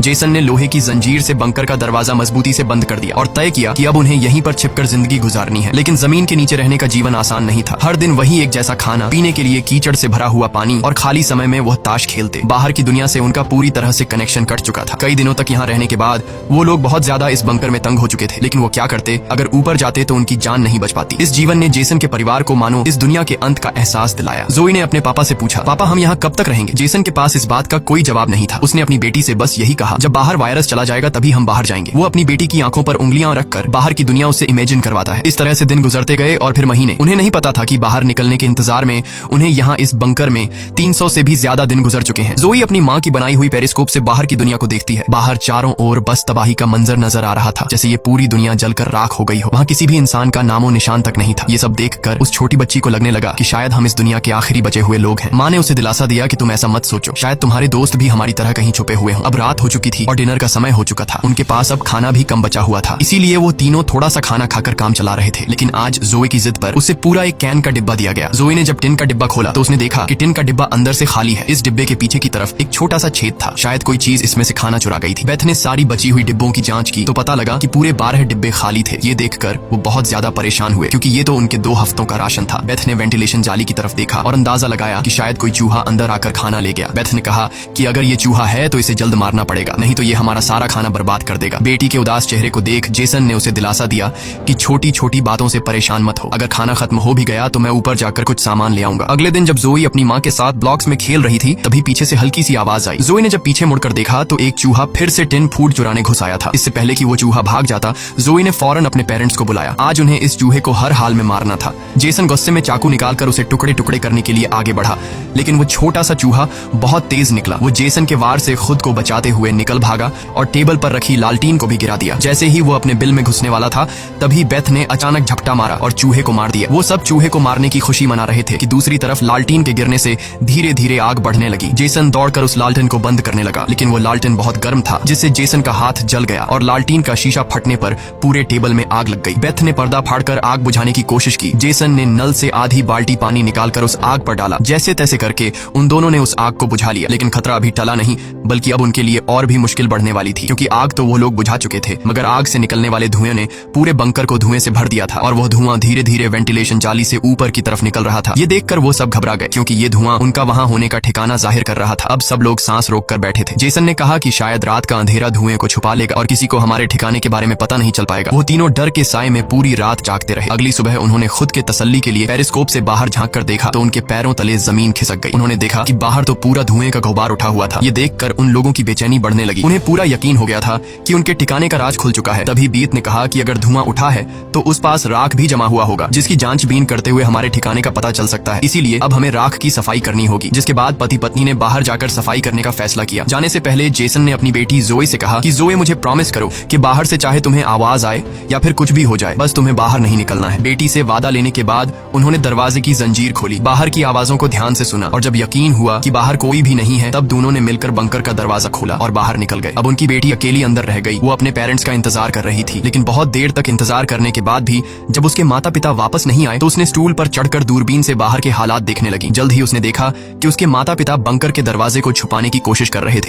Jason ने लोहे की जंजीर से बंकर का दरवाजा मजबूती से बंद कर दिया और तय किया कि अब उन्हें यहीं पर छिपकर जिंदगी गुजारनी है। लेकिन जमीन के नीचे रहने का जीवन आसान नहीं था। हर दिन वही एक जैसा खाना, पीने के लिए कीचड़ से भरा हुआ पानी और खाली समय में वह ताश खेलते। बाहर की दुनिया से उनका पूरी तरह से कनेक्शन कट चुका था। कई दिनों तक यहाँ रहने के बाद वो लोग बहुत ज्यादा इस बंकर में तंग हो चुके थे। लेकिन वो क्या करते, अगर ऊपर जाते तो उनकी जान नहीं बच पाती। इस जीवन ने जेसन के परिवार को मानो इस दुनिया के अंत का एहसास दिलाया। जोई ने अपने पापा से पूछा, पापा हम यहाँ कब तक रहेंगे? जेसन के पास इस बात का कोई जवाब नहीं था। उसने अपनी बेटी से बस यही कहा, जब बाहर वायरस चला जाएगा तभी हम बाहर जाएंगे। वो अपनी बेटी की आंखों पर उंगलियां रखकर बाहर की दुनिया उससे इमेजिन करवाता है। इस तरह से दिन गुजरते गए और फिर महीने। उन्हें नहीं पता था कि बाहर निकलने के इंतजार में उन्हें यहाँ इस बंकर में 300 से भी ज्यादा दिन गुजर चुके हैं। जोई अपनी माँ की बनाई हुई पेरिस्कोप से बाहर की दुनिया को देखती है। बाहर चारों ओर बस तबाही का मंजर नजर आ रहा था, जैसे ये पूरी दुनिया जलकर राख हो गई हो। वहाँ किसी भी इंसान का नामो निशान तक नहीं था। ये सब देखकर उस छोटी बच्ची को लगने लगा कि शायद हम इस दुनिया के आखिरी बचे हुए लोग हैं। माँ ने उसे दिलासा दिया कि तुम ऐसा मत सोचो, शायद तुम्हारे दोस्त भी हमारी तरह कहीं छुपे हुए हों। अब रात हो चुकी थी और डिनर का समय हो चुका था। उनके पास अब खाना भी कम बचा हुआ था, इसीलिए वो तीनों थोड़ा सा खाना खाकर काम चला रहे थे। लेकिन आज जोई की जिद पर उसे पूरा एक कैन का डिब्बा दिया गया। जोई ने जब टिन का डिब्बा खोला तो उसने देखा कि टिन का डिब्बा अंदर से खाली है। इस डिब्बे के पीछे की तरफ एक छोटा सा छेद था, शायद कोई चीज इसमें से खाना चुरा गई थी। बेथ ने सारी बची हुई डिब्बों की जांच की तो पता लगा कि पूरे 12 डिब्बे खाली थे। ये देखकर वो बहुत ज्यादा परेशान हुए, क्योंकि ये तो उनके 2 हफ्तों का राशन था। बेथ ने वेंटिलेशन जाली की तरफ देखा और अंदाजा लगाया कि शायद कोई चूहा अंदर आकर खाना ले गया। बेथ ने कहा कि अगर ये चूहा है तो इसे जल्द मारना पड़ेगा, नहीं तो ये हमारा सारा खाना बर्बाद कर देगा। बेटी के उदास चेहरे को देख जेसन ने उसे दिलासा दिया कि छोटी छोटी बातों से परेशान मत हो, अगर खाना खत्म हो भी गया तो मैं ऊपर जाकर कुछ सामान ले आऊंगा। अगले दिन जब जोई अपनी माँ के साथ ब्लॉक्स में खेल रही थी तभी पीछे से हल्की सी आवाज आई। जोई ने जब पीछे मुड़कर देखा तो एक चूहा फिर से टिन फूड चुराने घुस आया था। इससे पहले कि वो चूहा भाग जाता, जोई ने फौरन अपने पेरेंट्स को बुलाया। आज उन्हें इस चूहे को हर हाल में मारना था। जेसन गुस्से में चाकू निकालकर उसे टुकड़े टुकड़े करने के लिए आगे बढ़ा, लेकिन वो छोटा सा चूहा बहुत तेज निकला। वो जेसन के वार से खुद को बचाते हुए निकल भागा और टेबल पर रखी लालटीन को भी गिरा दिया। जैसे ही वो अपने बिल में घुसने वाला था तभी बेथ ने अचानक झपटा मारा और चूहे को मार दिया। वो सब चूहे को मारने की खुशी मना रहे थे कि दूसरी तरफ लालटीन के गिरने से धीरे धीरे आग बढ़ने लगी। जेसन दौड़कर उस लालटेन को बंद करने लगा, लेकिन वो लालटेन बहुत गर्म था, जिससे जेसन का हाथ जल गया और लालटीन का शीशा फटने पर पूरे टेबल में आग लग गई। बेथ ने पर्दा फाड़कर आग बुझाने की कोशिश की। जेसन ने नल से आधी बाल्टी पानी निकालकर उस आग पर डाला। जैसे तैसे करके उन दोनों ने उस आग को बुझा लिया, लेकिन खतरा अभी टला नहीं, बल्कि अब उनके लिए और भी मुश्किल बढ़ने वाली थी, क्योंकि आग तो वो लोग बुझा चुके थे, मगर आग से निकलने वाले धुएं ने पूरे बंकर को धुएं से भर दिया था और वह धुआं धीरे धीरे वेंटिलेशन जाली से ऊपर की तरफ निकल रहा था। ये देखकर वो सब घबरा गए, क्योंकि ये धुआं उनका वहां होने का ठिकाना जाहिर कर रहा था। अब सब लोग सांस रोक कर बैठे थे। जेसन ने कहा कि शायद रात का अंधेरा धुएं को छुपा लेगा और किसी को हमारे ठिकाने के बारे में पता नहीं चल पाएगा। वो तीनों डर के साए में पूरी रात जागते रहे। अगली सुबह उन्होंने खुद के तसल्ली के लिए पेरिस्कोप से बाहर झांक कर देखा तो उनके पैरों तले जमीन खिसक गई। उन्होंने देखा कि बाहर तो पूरा धुएं का गुबार उठा हुआ था। ये देखकर उन लोगों की बेचैनी बढ़ने लगी। उन्हें पूरा यकीन हो गया था कि उनके ठिकाने का राज खुल चुका है। तभी बीत ने कहा कि अगर धुआं उठा है तो उस पास राख भी जमा हुआ होगा, जिसकी जांचबीन करते हुए हमारे ठिकाने का पता चल सकता है। इसीलिए अब हमें राख की सफाई करनी होगी। जिसके बाद पति पत्नी ने बाहर जाकर सफाई करने का फैसला किया। जाने से पहले जेसन ने अपनी बेटी जोई से कहा कि जोई मुझे प्रॉमिस करो कि बाहर से चाहे तुम्हें आवाज आए या फिर कुछ भी हो जाए, बस तुम्हें बाहर नहीं निकलना है। बेटी से वादा लेने के बाद उन्होंने दरवाजे की जंजीर खोली, बाहर की आवाजों को ध्यान से सुना और जब यकीन हुआ कि बाहर कोई भी नहीं है तब दोनों ने मिलकर बंकर का दरवाजा खोला और बाहर निकल गए। अब उनकी बेटी अकेली अंदर रह गई। वो अपने पेरेंट्स का इंतजार कर रही थी, लेकिन बहुत देर तक इंतजार करने के बाद भी जब उसके माता पिता वापस नहीं आए तो उसने स्टूल पर चढ़कर दूरबीन से बाहर के हालात देखने लगी। जल्द ही उसने देखा कि उसके माता पिता बंकर के दरवाजे को छुपाने की कोशिश कर रहे थे।